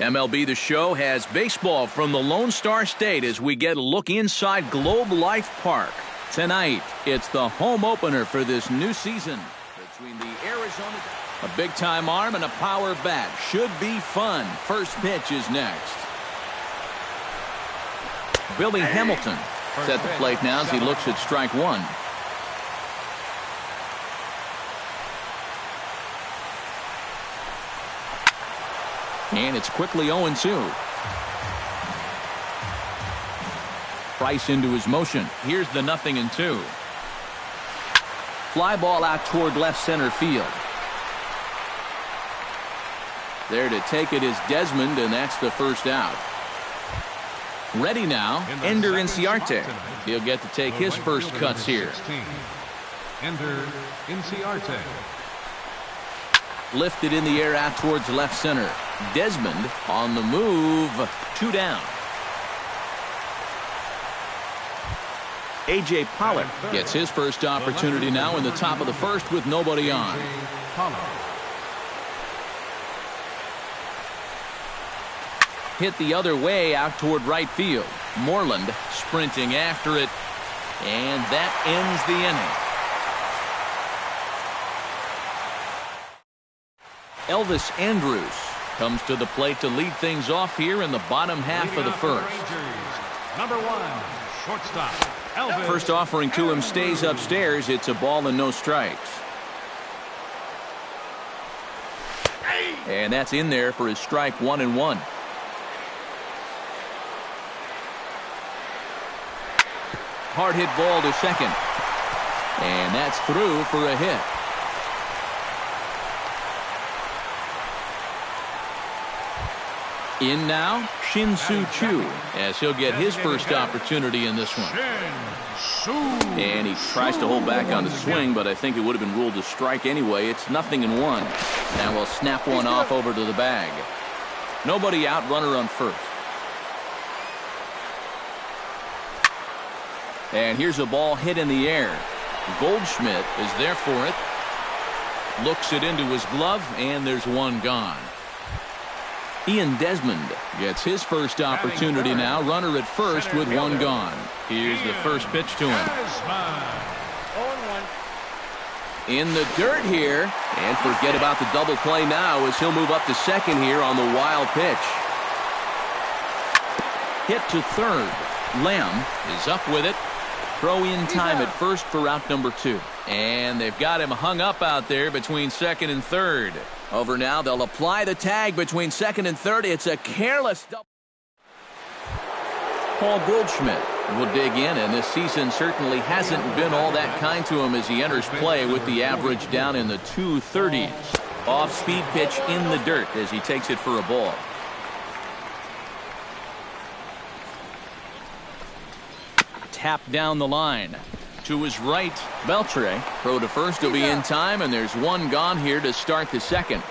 MLB The Show has baseball from the Lone Star State as we get a look inside Globe Life Park. Tonight, it's the home opener for this new season between the Arizona... A big-time arm and a power bat. Should be fun. First pitch is next. Billy Hamilton is at the plate now as he looks at strike one. And it's quickly 0-2. Price into his motion. Here's the 0-2. Fly ball out toward left center field. There to take it is Desmond, and that's the first out. Ready now, Ender Inciarte. He'll get to take his first cuts here. Ender Inciarte. Lifted in the air out towards left center. Desmond on the move. 2 down. A.J. Pollock gets his first opportunity now in the top of the first with nobody on. Hit the other way out toward right field. Moreland sprinting after it, and that ends the inning. Elvis Andrus comes to the plate to lead things off here in the bottom half of the first. Number 1, shortstop, Elvis. First offering to him stays upstairs. It's a ball and no strikes. And that's in there for his strike 1-1. Hard hit ball to second. And that's through for a hit. In now, Shin-Soo Choo, as he'll get his first opportunity in this one. And he tries to hold back on the swing, but I think it would have been ruled a strike anyway. It's 0-1. Now we'll snap one off over to the bag. Nobody out, runner on first. And here's a ball hit in the air. Goldschmidt is there for it. Looks it into his glove, and there's one gone. Ian Desmond gets his first opportunity now. Runner at first with one gone. Here's the first pitch to him. 0-1. In the dirt here. And forget about the double play now as he'll move up to second here on the wild pitch. Hit to third. Lamb is up with it. Throw in time at first for out number 2. And they've got him hung up out there between second and third. Over now, they'll apply the tag between second and third. It's a careless double. Paul Goldschmidt will dig in, and this season certainly hasn't been all that kind to him as he enters play with the average down in the 230s. Off-speed pitch in the dirt as he takes it for a ball. Tap down the line. To his right, Beltre. Throw to first will be in time, and there's one gone here to start the second.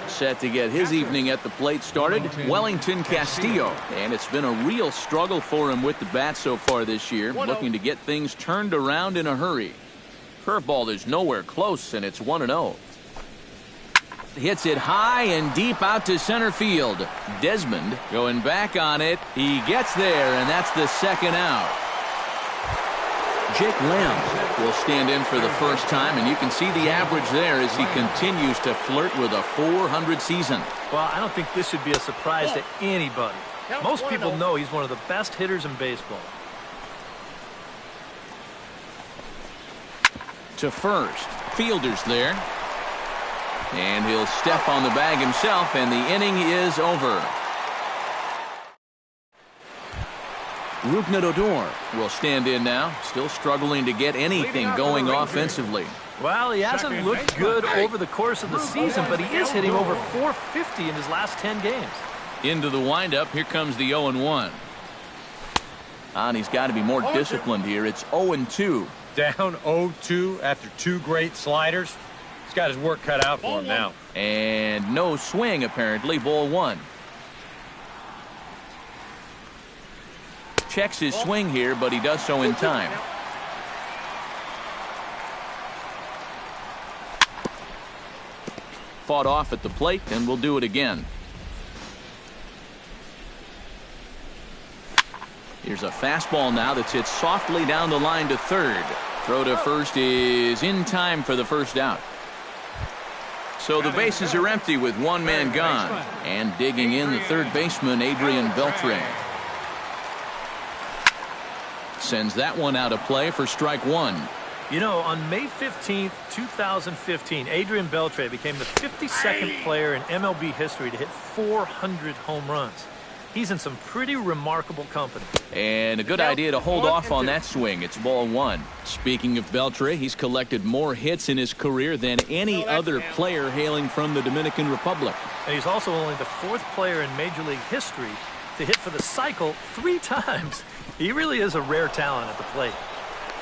Set to get his evening at the plate started, Wellington Castillo. And it's been a real struggle for him with the bat so far this year, looking to get things turned around in a hurry. Curveball is nowhere close, and it's 1-0. Hits it high and deep out to center field. Desmond going back on it. He gets there, and that's the second out. Jake Lamb will stand in for the first time, and you can see the average there as he continues to flirt with a .400 season. Well, I don't think this should be a surprise to anybody. Most people know he's one of the best hitters in baseball. To first. Fielder's there. And he'll step on the bag himself, and the inning is over. Rougned Odor will stand in now, still struggling to get anything going offensively. Well, he hasn't looked good over the course of the season, but he is hitting over .450 in his last 10 games. Into the windup, here comes the 0-1. And he's got to be more disciplined here. It's 0-2. Down 0-2 after 2 great sliders. He's got his work cut out for him now. And no swing, apparently. Ball 1. Checks his swing here, but he does so in time. Fought off at the plate, and we'll do it again. Here's a fastball now that's hit softly down the line to third. Throw to first is in time for the first out. So the bases are empty with one man gone. And digging in, the third baseman, Adrian Beltre. Sends that one out of play for strike one. You know, on May 15th, 2015, Adrian Beltre became the 52nd player in MLB history to hit 400 home runs. He's in some pretty remarkable company. And a good idea to hold off on that swing. It's ball one. Speaking of Beltre, he's collected more hits in his career than any other player hailing from the Dominican Republic. And he's also only the 4th player in Major League history to hit for the cycle 3 times. He really is a rare talent at the plate.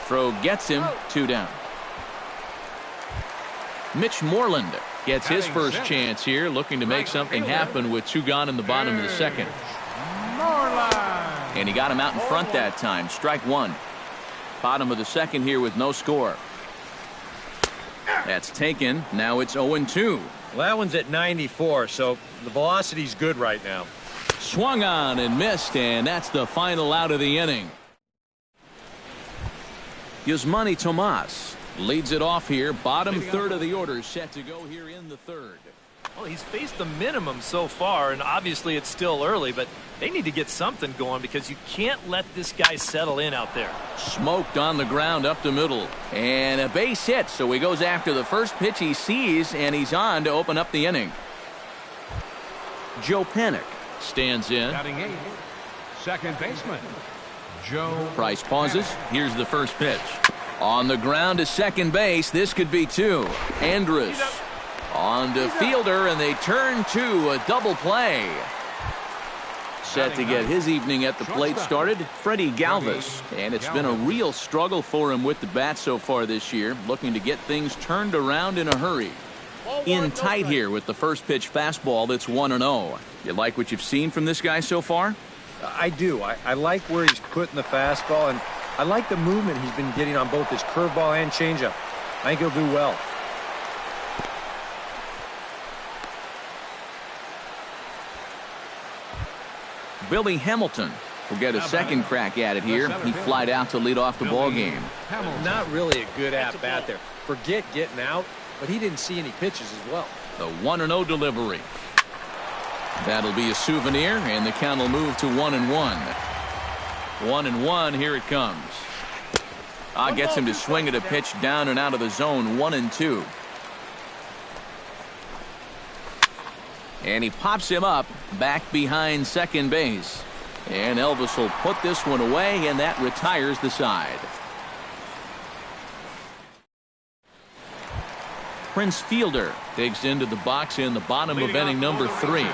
Throw gets him, 2 down. Mitch Moreland gets his first chance here, looking to make something happen with 2 gone in the bottom of the second. And he got him out in front that time. Strike one. Bottom of the second here with no score. That's taken. Now it's 0-2. Well, that one's at 94, so the velocity's good right now. Swung on and missed, and that's the final out of the inning. Yasmani Tomas leads it off here. Bottom third of the order set to go here in the third. Well, he's faced the minimum so far, and obviously it's still early, but they need to get something going because you can't let this guy settle in out there. Smoked on the ground up the middle. And a base hit, so he goes after the first pitch he sees, and he's on to open up the inning. Joe Panik stands in. Batting 8th, second baseman, Joe. Price pauses. Here's the first pitch. On the ground to second base. This could be 2. Andrus on to fielder, and they turn to a double play. Set to get his evening at the plate started, Freddie Galvis. And it's been a real struggle for him with the bat so far this year, looking to get things turned around in a hurry. In tight here with the first pitch fastball that's 1-0. You like what you've seen from this guy so far? I do. I like where he's putting the fastball, and I like the movement he's been getting on both his curveball and changeup. I think he'll do well. Billy Hamilton will get a second crack at it here. He flied out to lead off the ball game. Not really a good at-bat there. Forget getting out, but he didn't see any pitches as well. The 1-0 delivery. That'll be a souvenir, and the count will move to 1-1. 1-1, here it comes. Gets him to swing at a pitch down and out of the zone, 1-2. And he pops him up back behind second base. And Elvis will put this one away, and that retires the side. Prince Fielder digs into the box in the bottom of inning number 3. The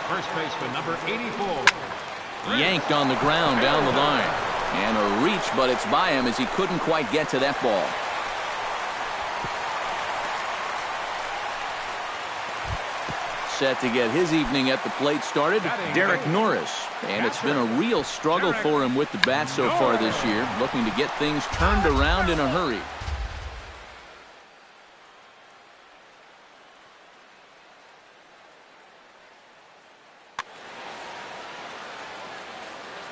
first baseman, number 84. Yanked on the ground down the line. And a reach, but it's by him as he couldn't quite get to that ball. Set to get his evening at the plate started, Derek Norris. And it's been a real struggle for him with the bat so far this year, looking to get things turned around in a hurry.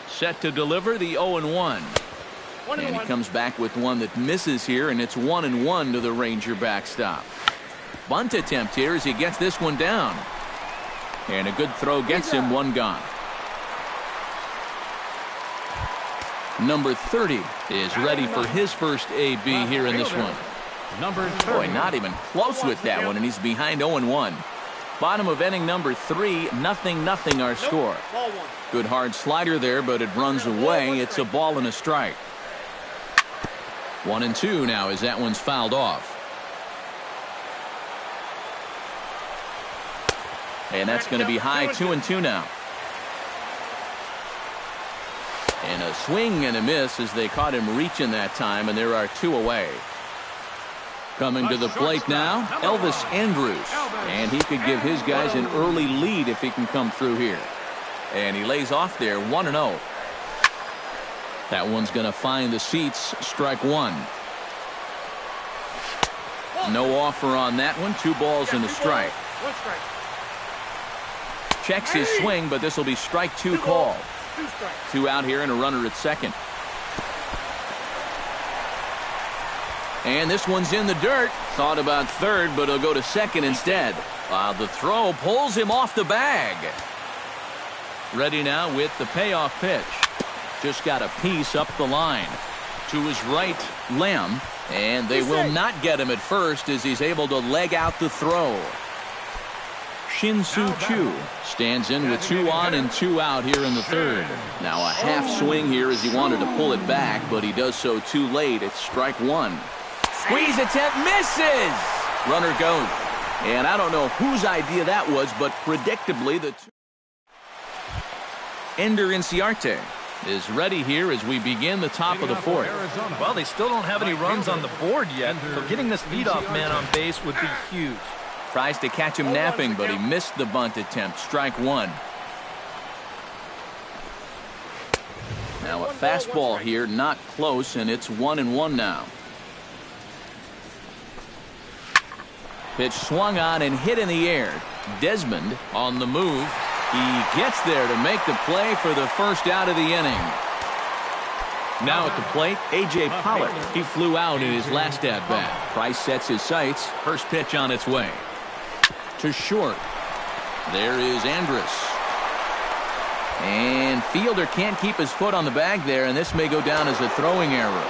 Set to deliver the 0-1. And he comes back with one that misses here, and it's 1-1 to the Ranger backstop. Bunt attempt here as he gets this one down. And a good throw gets him, 1 gone. Number 30 is ready for his first AB here in this one. Number 30. Boy, not even close with that one, and he's behind 0-1. Bottom of inning number 3, 0-0 our score. Good hard slider there, but it runs away. It's a ball and a strike. 1-2 now as that one's fouled off. And that's going to be high, 2-2 now. And a swing and a miss as they caught him reaching that time, and there are 2 away. Coming to the plate now, Elvis Andrus. And he could give his guys an early lead if he can come through here. And he lays off there, 1-0. That one's going to find the seats, strike 1. No offer on that one, 2 balls and a strike. Checks his swing, but this will be strike 2 call. 2 out here and a runner at second. And this one's in the dirt. Thought about third, but he'll go to second instead. The throw pulls him off the bag. Ready now with the payoff pitch. Just got a piece up the line. To his right, Lamb. And they will not get him at first as he's able to leg out the throw. Shin-Soo Choo stands in with 2 on and 2 out here in the third. Now a half swing here as he wanted to pull it back, but he does so too late. It's strike 1. Squeeze attempt misses. Runner goes. And I don't know whose idea that was, but predictably the Ender Inciarte is ready here as we begin the top of the fourth. Well, they still don't have any runs on the board yet, so getting this leadoff man on base would be huge. Tries to catch him napping, but he missed the bunt attempt. Strike 1. Now a fastball here, not close, and it's 1-1 now. Pitch swung on and hit in the air. Desmond on the move. He gets there to make the play for the first out of the inning. Now at the plate, A.J. Pollock. He flew out in his last at-bat. Price sets his sights. First pitch on its way. To short. There is Andrus. And fielder can't keep his foot on the bag there, and this may go down as a throwing error.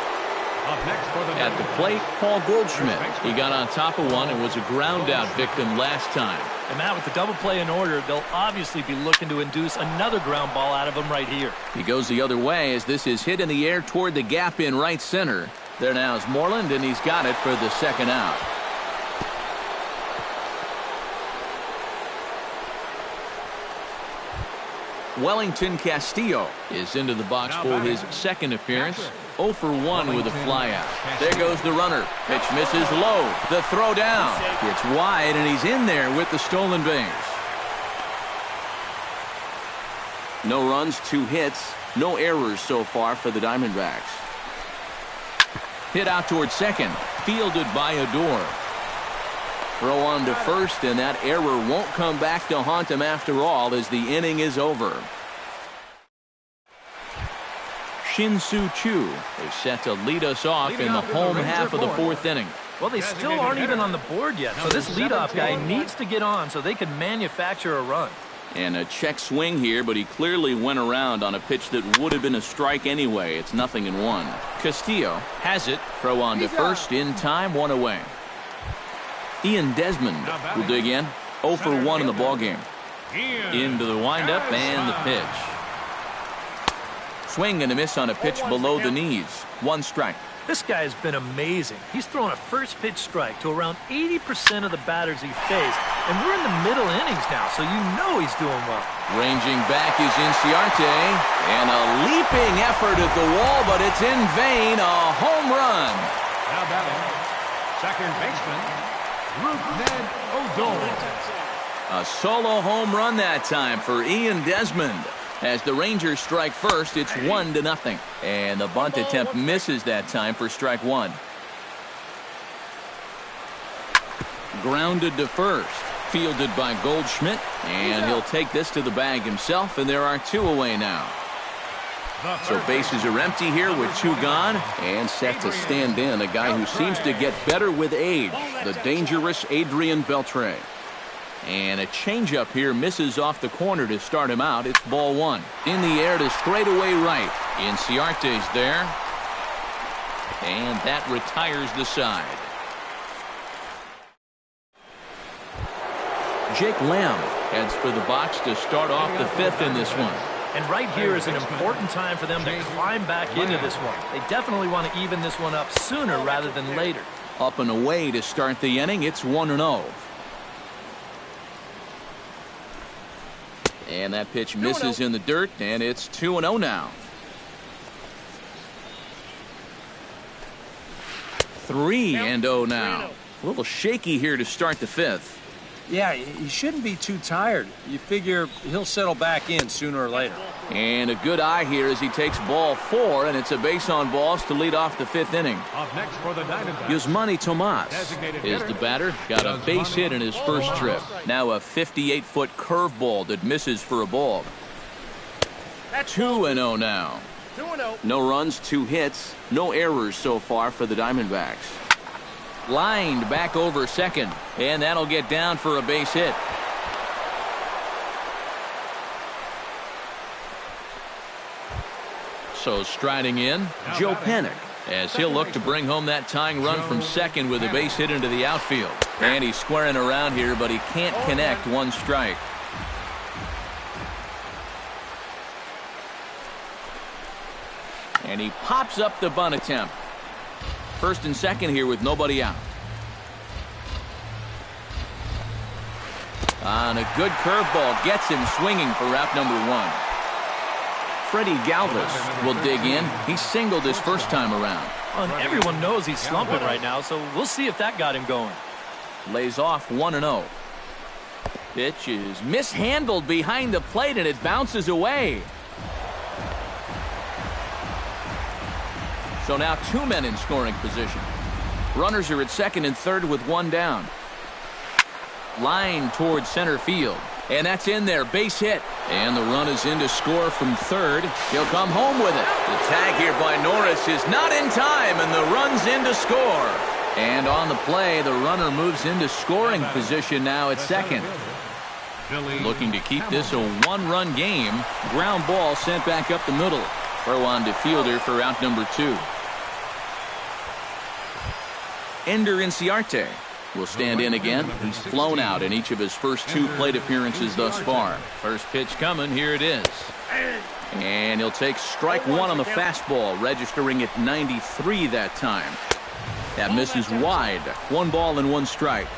At the plate, Paul Goldschmidt. He got on top of one and was a ground-out victim last time. And Matt, with the double play in order, they'll obviously be looking to induce another ground ball out of him right here. He goes the other way as this is hit in the air toward the gap in right center. There now is Moreland, and he's got it for the second out. Wellington Castillo is into the box for his second appearance. 0 for 1 with a flyout. There goes the runner. Pitch misses low. The throw down. Gets wide, and he's in there with the stolen base. No runs, 2 hits. No errors so far for the Diamondbacks. Hit out towards second. Fielded by Odor. Throw on to first, and that error won't come back to haunt him after all as the inning is over. Shin-Soo Choo is set to lead us off in the home half of the fourth inning. Well, they still aren't even on the board yet, so this leadoff guy needs to get on so they can manufacture a run. And a check swing here, but he clearly went around on a pitch that would have been a strike anyway. It's 0-1. Castillo has it. Throw on to first in time, 1 away. Ian Desmond will dig in. 0 for 1 in the ballgame. Into the windup and the pitch. Swing and a miss on a pitch below the knees. 1 strike. This guy has been amazing. He's thrown a first pitch strike to around 80% of the batters he faced. And we're in the middle innings now, so you know he's doing well. Ranging back is Inciarte. And a leaping effort at the wall, but it's in vain. A home run. Now batting, second baseman, Ned Odor. A solo home run that time for Ian Desmond. As the Rangers strike first, it's 1-0. And the bunt attempt misses that time for strike 1. Grounded to first. Fielded by Goldschmidt. And he'll take this to the bag himself, and there are 2 away now. So bases are empty here with 2 gone. And set to stand in a guy who seems to get better with age. The dangerous Adrian Beltre. And a changeup here misses off the corner to start him out. It's ball 1. In the air to straightaway right. Inciarte's there. And that retires the side. Jake Lamb heads for the box to start off the 5th in this one. And right here is an important time for them to climb back into this one. They definitely want to even this one up sooner rather than later. Up and away to start the inning. It's 1-0. And that pitch misses in the dirt, and it's 2-0 now. 3-0 now. A little shaky here to start the 5th. Yeah, he shouldn't be too tired. You figure he'll settle back in sooner or later. And a good eye here as he takes ball 4, and it's a base on balls to lead off the 5th inning. Up next for the Diamondbacks, Yusmani Tomas is the batter. Got a base hit in his first trip. Now a 58-foot curveball that misses for a ball. 2-0 now. 2-0. No runs, 2 hits, no errors so far for the Diamondbacks. Lined back over second, and that'll get down for a base hit. So striding in, Joe Panik, as he'll look to bring home that tying run from second with a base hit into the outfield. And he's squaring around here, but he can't connect. 1 strike. And he pops up the bunt attempt. First and second here with nobody out. On a good curveball, gets him swinging for route number 1. Freddie Galvis will dig in. He singled his first time around. And everyone knows he's slumping right now, so we'll see if that got him going. Lays off 1-0. Pitch is mishandled behind the plate, and it bounces away. So now 2 men in scoring position. Runners are at second and third with 1 down. Line towards center field. And that's in there. Base hit. And the run is in to score from third. He'll come home with it. The tag here by Norris is not in time, and the run's in to score. And on the play, the runner moves into scoring position now at second. Looking to keep this a 1-run game. Ground ball sent back up the middle. Throw on to fielder for out number 2. Ender Inciarte will stand in again. He's flown out in each of his first 2 plate appearances thus far. First pitch coming. Here it is. And he'll take strike 1 on the fastball, registering at 93 that time. That misses wide. 1 ball and 1 strike.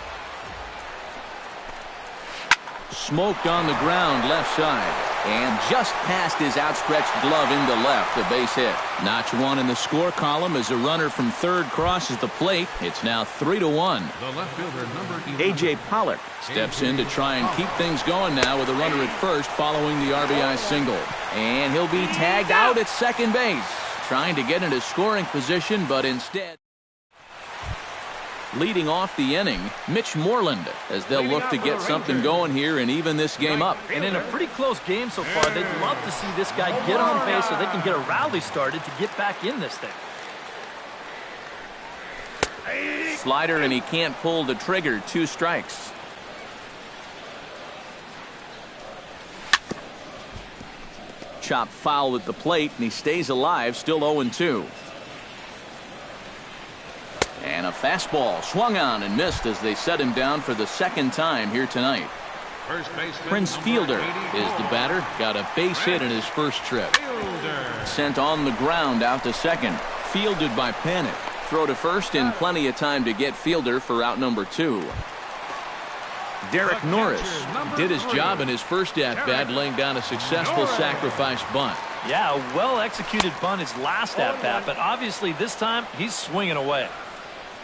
Smoked on the ground left side. And just past his outstretched glove into left, a base hit. Notch 1 in the score column as a runner from third crosses the plate. It's now 3-1. A.J. Pollock steps in to try and keep things going now with a runner at first following the RBI single. And he'll be tagged out at second base. Trying to get into scoring position, but instead... Leading off the inning, Mitch Moreland, as they'll look to get something going here and even this game up. And in a pretty close game so far, they'd love to see this guy get on base so they can get a rally started to get back in this thing. Slider, and he can't pull the trigger. 2 strikes. Chop foul at the plate, and he stays alive, still 0-2. And a fastball swung on and missed as they set him down for the second time here tonight. Prince Fielder is the batter. Got a base hit in his first trip. Sent on the ground out to second. Fielded by Panik. Throw to first and plenty of time to get Fielder for out number 2. Derek Norris did his job in his first at-bat, laying down a successful sacrifice bunt. Yeah, a well-executed bunt his last at-bat, but obviously this time he's swinging away.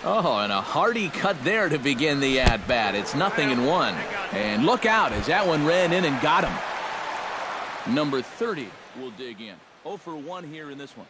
Oh, and a hearty cut there to begin the at-bat. It's 0-1. And look out as that one ran in and got him. Number 30 will dig in. 0 for 1 here in this one.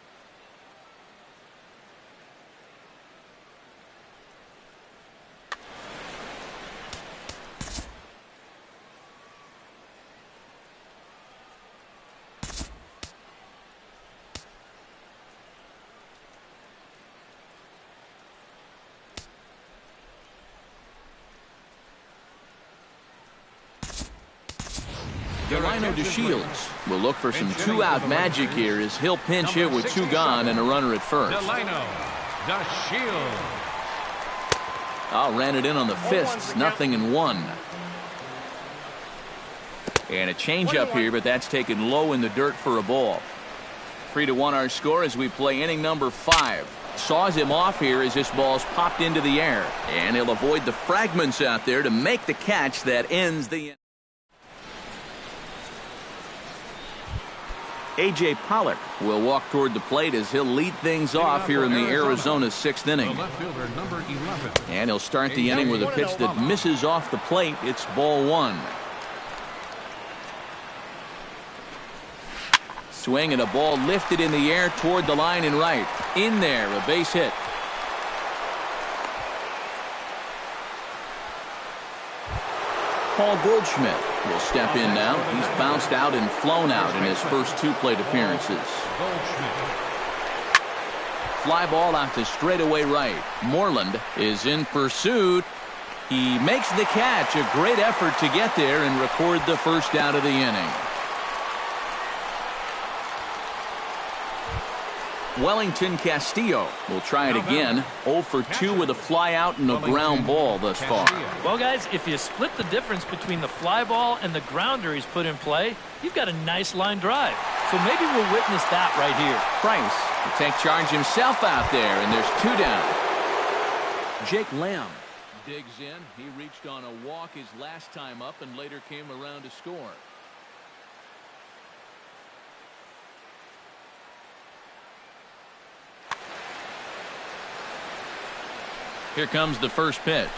Delino DeShields will look for some 2-out magic here as he'll pinch hit with 2 gone and a runner at first. Delino DeShields. Ran it in on the fists. 0-1. And a changeup here, but that's taken low in the dirt for a ball. 3-1 our score as we play inning number 5. Saws him off here as this ball's popped into the air. And he'll avoid the fragments out there to make the catch that ends the inning. A.J. Pollock will walk toward the plate as he'll lead things off here in the Arizona 6th inning. And he'll start the inning with a pitch that misses off the plate. It's ball 1. Swing and a ball lifted in the air toward the line and right. In there, a base hit. Paul Goldschmidt will step in now. He's bounced out and flown out in his first 2 plate appearances. Fly ball out to straightaway right. Moreland is in pursuit. He makes the catch. A great effort to get there and record the first out of the inning. Wellington Castillo will try it again. 0 for 2 with a fly out and a ground ball thus far. Well, guys, if you split the difference between the fly ball and the grounder he's put in play, you've got a nice line drive. So maybe we'll witness that right here. Price will take charge himself out there, and there's 2 down. Jake Lamb digs in. He reached on a walk his last time up and later came around to score. Here comes the first pitch.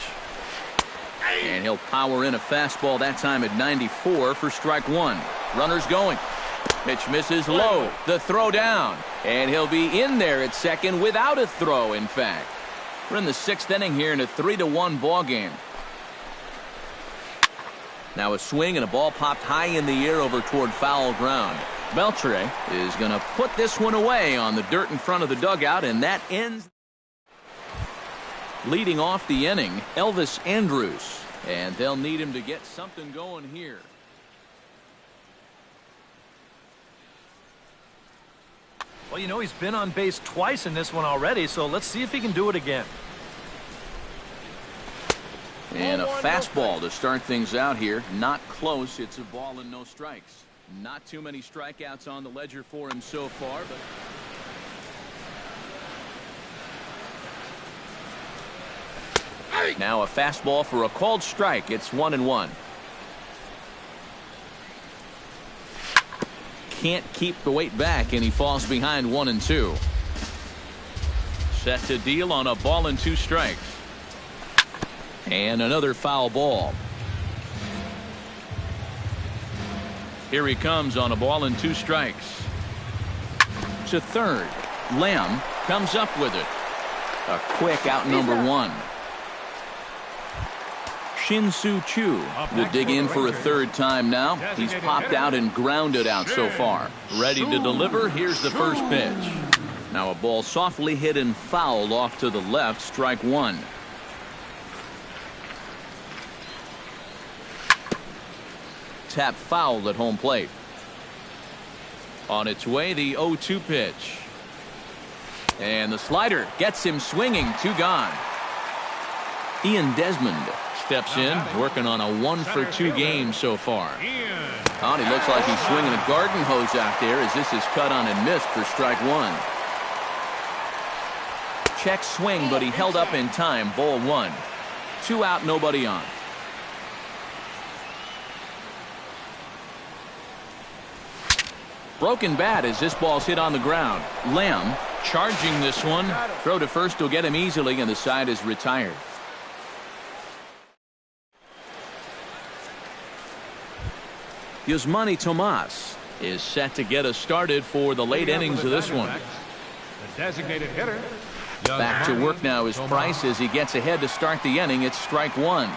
And he'll power in a fastball that time at 94 for strike 1. Runners going. Pitch misses low. The throw down. And he'll be in there at second without a throw, in fact. We're in the 6th inning here in a 3-1 ball game. Now a swing and a ball popped high in the air over toward foul ground. Beltre is going to put this one away on the dirt in front of the dugout, and that ends. Leading off the inning, Elvis Andrus, and they'll need him to get something going here. Well, you know, he's been on base twice in this one already, so let's see if he can do it again. And a fastball to start things out here. Not close. It's a ball and no strikes. Not too many strikeouts on the ledger for him so far, but now a fastball for a called strike. It's 1-1. Can't keep the weight back, and he falls behind 1-2. Set to deal on a ball and 2 strikes. And another foul ball. Here he comes on a ball and 2 strikes. To third. Lamb comes up with it. A quick out number 1. Shin-Soo Choo will dig in for a 3rd time now. He's popped out and grounded out so far. Ready to deliver. Here's the first pitch. Now a ball softly hit and fouled off to the left. Strike 1. Tap fouled at home plate. On its way, the 0-2 pitch. And the slider gets him swinging. 2 gone. Ian Desmond steps in, working on a 1 for 2 game so far. Oh, he looks like he's swinging a garden hose out there as this is cut on and missed for strike 1. Check swing, but he held up in time. Ball 1. 2 out, nobody on. Broken bat as this ball's hit on the ground. Lamb charging this one. Throw to first will get him easily, and the side is retired. Yusmani Tomas is set to get us started for the late innings of this one. The designated hitter. Back to work now is Price as he gets ahead to start the inning. It's strike 1.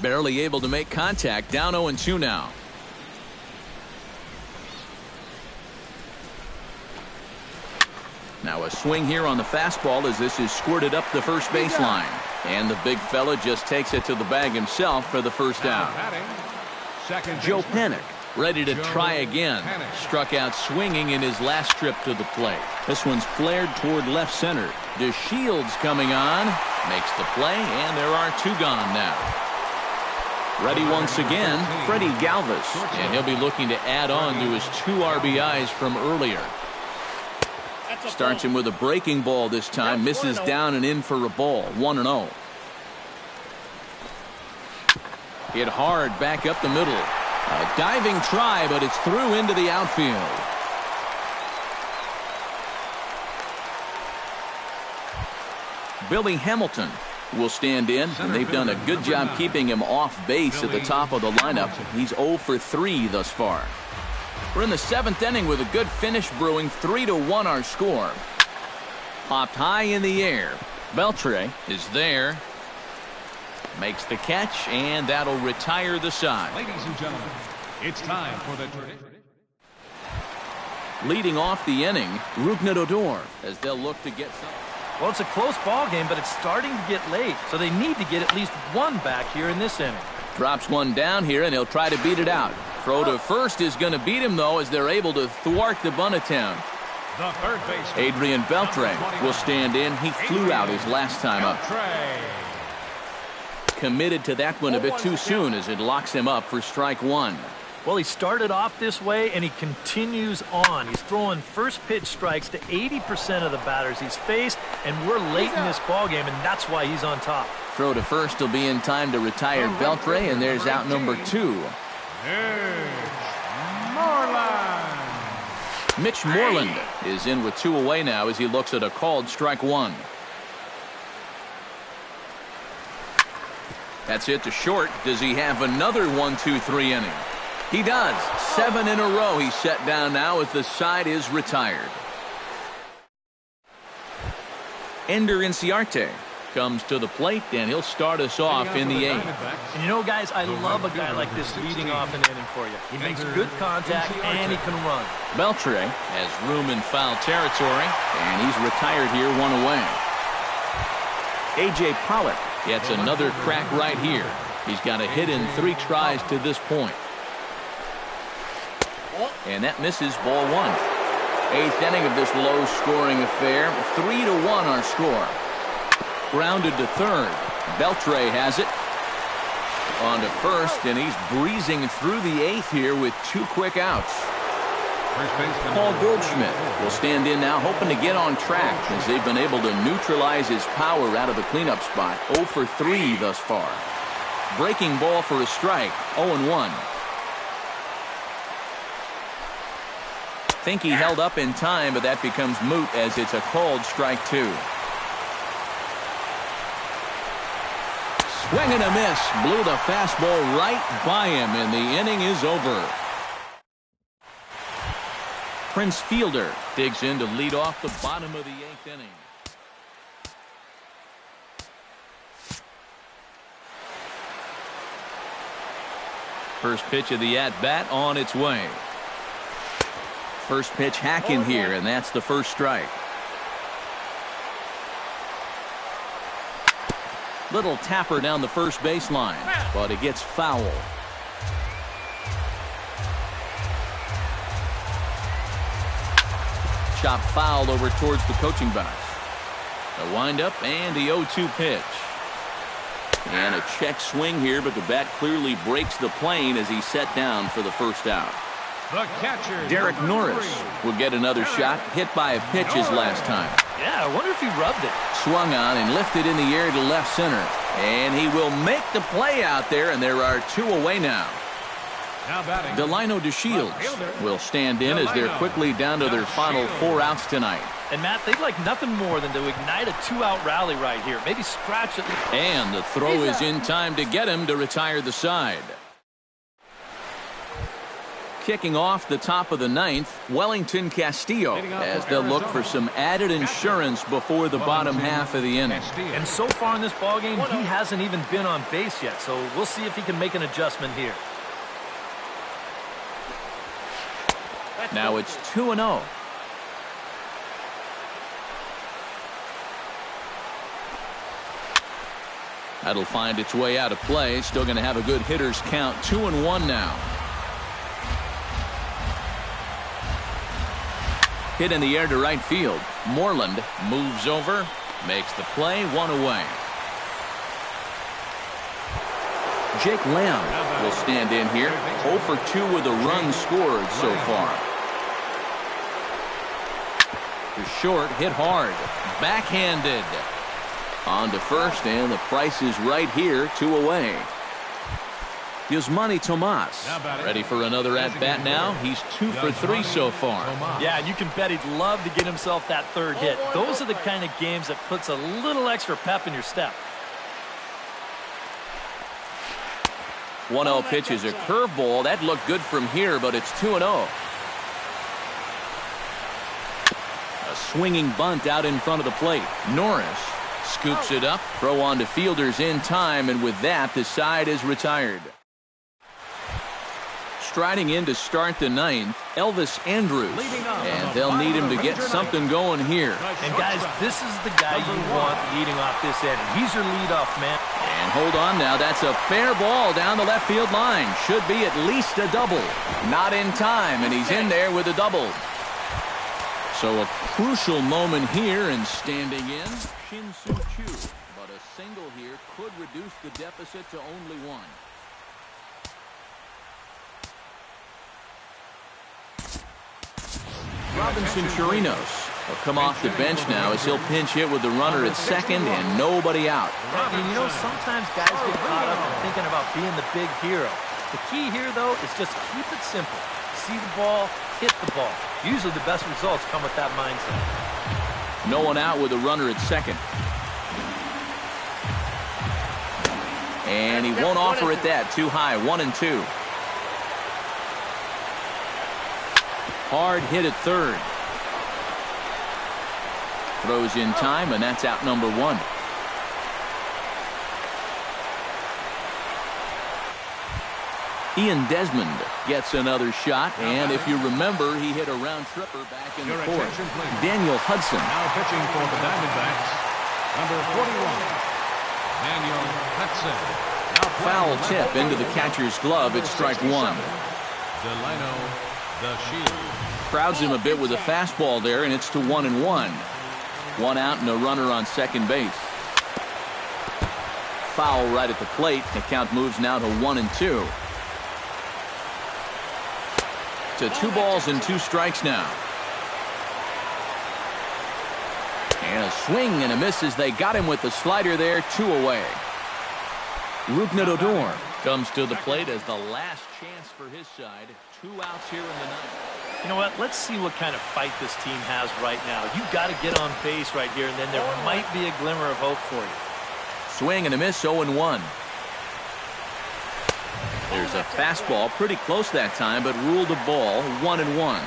Barely able to make contact. Down 0-2 now. Now a swing here on the fastball as this is squirted up the first baseline. And the big fella just takes it to the bag himself for the first out. Joe Panik ready to try again. Struck out swinging in his last trip to the plate. This one's flared toward left center. DeShields coming on. Makes the play, and there are 2 gone now. Ready once again, Freddie Galvis. And he'll be looking to add on to his 2 RBIs from earlier. Starts him with a breaking ball this time. Misses down and in for a ball. 1-0. Hit hard back up the middle. A diving try, but it's through into the outfield. Billy Hamilton will stand in, and they've done a good job keeping him off base at the top of the lineup. He's 0 for 3 thus far. We're in the 7th inning with a good finish brewing. 3-1 our score. Popped high in the air. Beltre is there. Makes the catch, and that'll retire the side. Ladies and gentlemen, it's time for the leading off the inning, Ruknadodor, as they'll look to get some. Well, it's a close ball game, but it's starting to get late, so they need to get at least one back here in this inning. Drops one down here, and he'll try to beat it out. Throw to first is going to beat him, though, as they're able to thwart the bunt attempt. The third baseman, Adrian Beltre will stand in. He flew out his last time up. Committed to that one a bit too soon as it locks him up for strike one. Well, he started off this way, and he continues on. He's throwing first pitch strikes to 80% of the batters he's faced, and we're late in this ballgame, and that's why he's on top. Throw to first will be in time to retire Beltre, and there's out number 2. Mitch Moreland is in with 2 away now as he looks at a called strike one. That's it to short. Does he have another 1-2-3 inning? He does. 7 in a row he's set down now as the side is retired. Ender Inciarte comes to the plate, and he'll start us off in the 8th. And you know, guys, I love a guy like this leading off an inning for you. He makes good contact, and he can run. Beltre has room in foul territory, and he's retired here 1 away. A.J. Pollock gets another crack right here. He's got a hit in 3 tries to this point. And that misses, ball 1. 8th inning of this low-scoring affair. 3-1 our score. Grounded to third. Beltre has it. On to first, and he's breezing through the 8th here with 2 quick outs. Paul Goldschmidt will stand in now, hoping to get on track as they've been able to neutralize his power out of the cleanup spot. 0 for 3 thus far. Breaking ball for a strike. 0-1. Think he held up in time, but that becomes moot as it's a called strike 2. Swing and a miss. Blew the fastball right by him, and the inning is over. Prince Fielder digs in to lead off the bottom of the 8th inning. First pitch of the at-bat on its way. First pitch hacking here, and that's the first strike. Little tapper down the first baseline, but it gets foul. Chop fouled over towards the coaching box. A windup and the 0-2 pitch. And a check swing here, but the bat clearly breaks the plane as he's set down for the first out. The catcher, Derek Norris will get another shot, hit by a pitch his last time. Yeah, I wonder if he rubbed it. Swung on and lifted in the air to left center. And he will make the play out there, and there are 2 away now. Delino DeShields will stand in as they're quickly down to their final 4 outs tonight. And, Matt, they'd like nothing more than to ignite a 2-out rally right here. Maybe scratch it. And the throw is in time to get him to retire the side. Kicking off the top of the 9th, Wellington Castillo, as they'll look for some added insurance before the bottom half of the inning. And so far in this ballgame, he hasn't even been on base yet, so we'll see if he can make an adjustment here. Now it's 2-0. That'll find its way out of play. Still going to have a good hitter's count. 2-1 now. Hit in the air to right field. Moreland moves over, makes the play, 1 away. Jake Lamb will stand in here. 0 for 2 with a run scored so far. To short, hit hard. Backhanded. On to first, and the price is right here, 2 away. Yasmani Tomas ready for another at-bat now. He's 2 for 3 so far. Yeah, and you can bet he'd love to get himself that 3rd hit. Those are the kind of games that puts a little extra pep in your step. 1-0 pitch is a curveball. That looked good from here, but it's 2-0. A swinging bunt out in front of the plate. Norris Scoops it up. Throw on to fielders in time, and with that, the side is retired. Striding in to start the ninth, Elvis Andrews. And they'll need him to get something going here. And guys, this is the guy you want leading off this inning. He's your leadoff man. And hold on now, that's a fair ball down the left field line. Should be at least a double. Not in time, and he's in there with a double. So a crucial moment here, and standing in, Shin-Soo Choo. But a single here could reduce the deficit to only one. Robinson Chirinos will come off the bench now as he'll pinch hit with the runner at second and nobody out. And you know, sometimes guys get caught up in thinking about being the big hero. The key here, though, is just keep it simple. See the ball, hit the ball. Usually the best results come with that mindset. No one out with a runner at second. And he won't offer it that. Too high, 1-2. Hard hit at third. Throws in time, and that's out number one. Ian Desmond gets another shot, and if you remember, he hit a round tripper back in the fourth. Daniel Hudson. Now pitching for the Diamondbacks, number 41, Daniel Hudson. Foul tip into the catcher's glove. It's strike one. Delano the Shield. Crowds him a bit with a fastball there, and it's to 1-1. One out and a runner on second base. Foul right at the plate. The count moves now to 1-2. To 2 balls and 2 strikes now. And a swing and a miss as they got him with the slider there. 2 away. Rougned Odor comes to the plate as the last chance for his side. 2 outs here in the ninth. You know what? Let's see what kind of fight this team has right now. You've got to get on base right here, and then there might be a glimmer of hope for you. Swing and a miss, 0-1. There's a fastball pretty close that time, but ruled a ball, 1-1.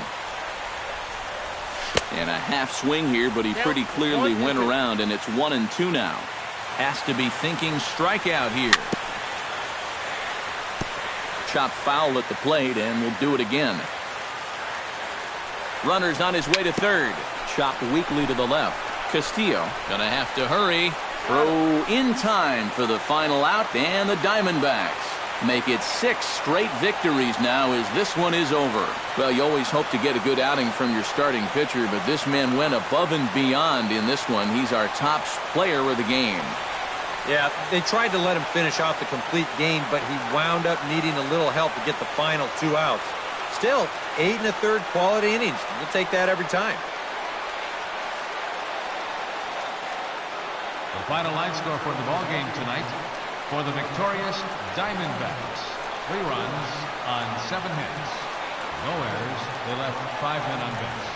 And a half swing here, but he pretty clearly went around, and it's 1-2 now. Has to be thinking strikeout here. Chopped foul at the plate, and will do it again. Runner's on his way to third. Chopped weakly to the left. Castillo gonna have to hurry. Throw in time for the final out, and the Diamondbacks make it 6 straight victories now as this one is over. Well, you always hope to get a good outing from your starting pitcher, but this man went above and beyond in this one. He's our top player of the game. Yeah, they tried to let him finish off the complete game, but he wound up needing a little help to get the final 2 outs. Still, 8 1/3 quality innings. We'll take that every time. The final line score for the ball game tonight. For the victorious Diamondbacks, 3 runs on 7 hits. No errors. They left 5 men on base.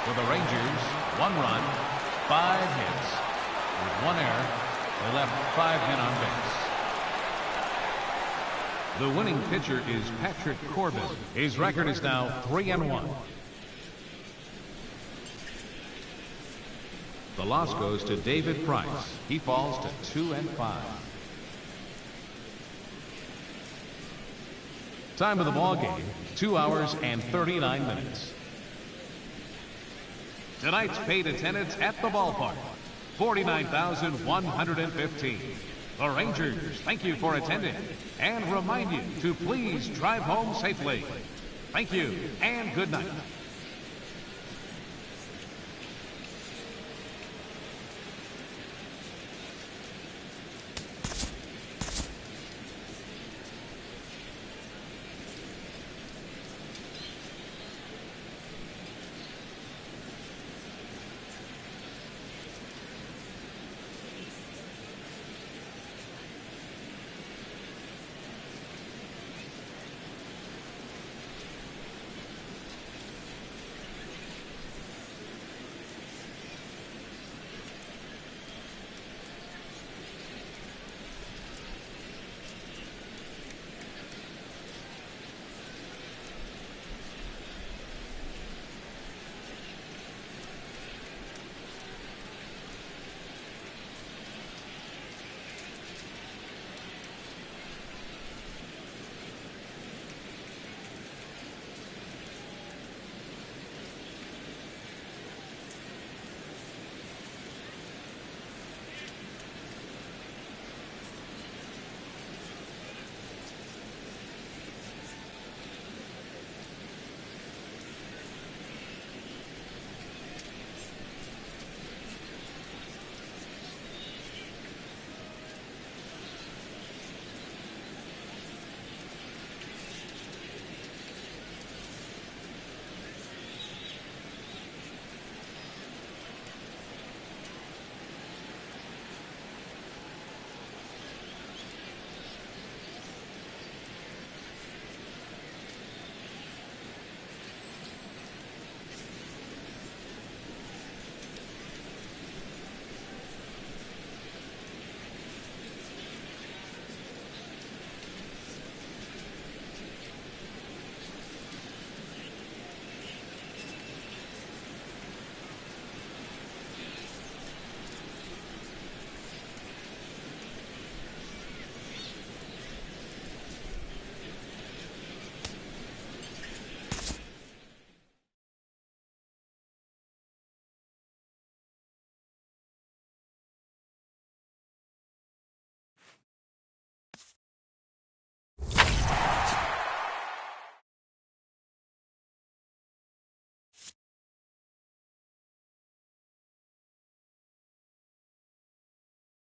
For the Rangers, 1 run, 5 hits. With 1 error, they left 5 men on base. The winning pitcher is Patrick Corbin. His record is now 3-1. The loss goes to David Price. He falls to 2-5. Time of the ball game, 2 hours and 39 minutes. Tonight's paid attendance at the ballpark, 49,115. The Rangers thank you for attending and remind you to please drive home safely. Thank you and good night.